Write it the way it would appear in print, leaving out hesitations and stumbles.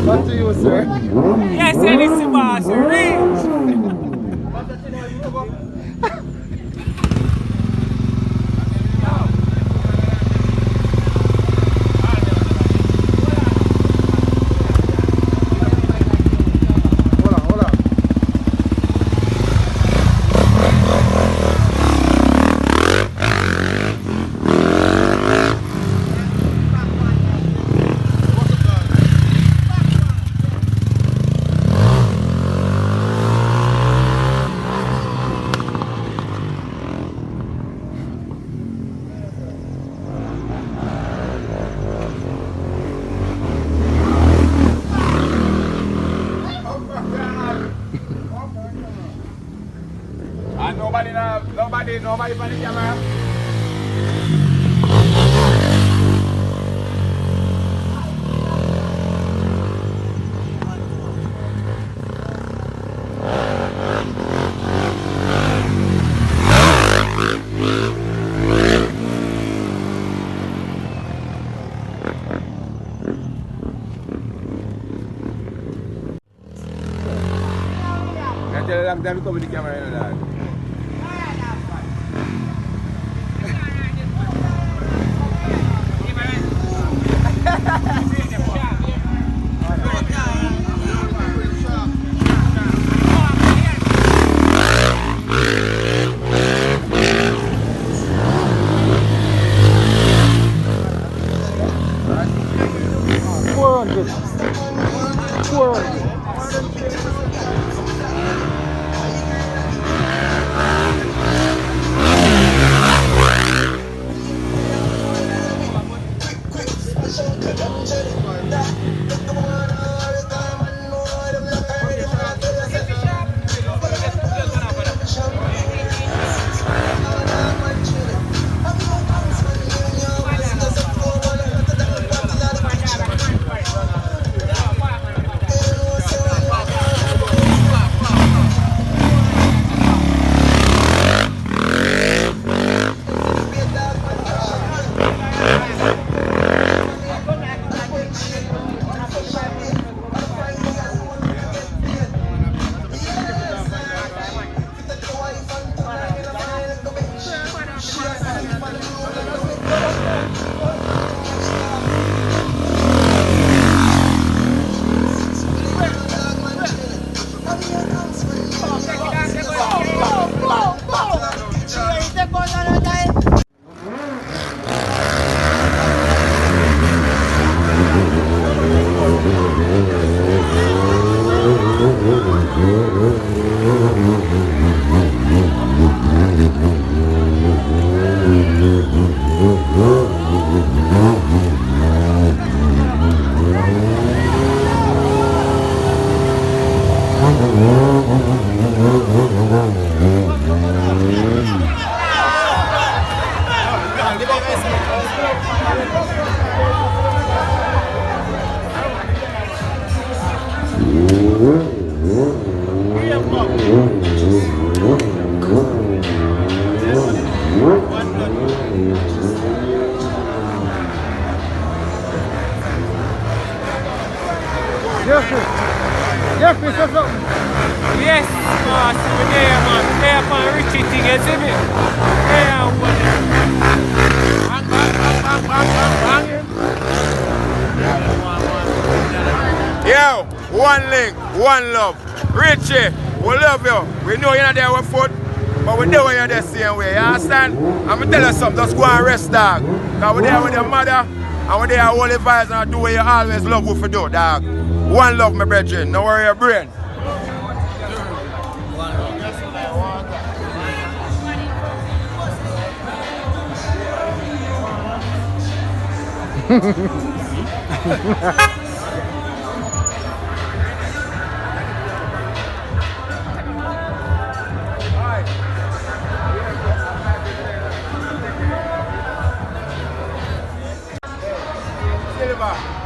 What to you, sir? Yes, Hennessy boss, reach! Nobody on the camera. Tell them to come with the camera, you know that. Yes, boss, we're there, man. There upon Richie thing, you see me? There, bang, bang, bang, bang, bang. one link, one love. Richie, we love you. We know you're not there with foot, but we know you're the same way. You understand? I'm going to tell you something, just go and rest, dog. Because we're there with your mother, and we're there holy vibes and do what you always love what you do, dog. One love, my brethren. No worry your brain. Silver.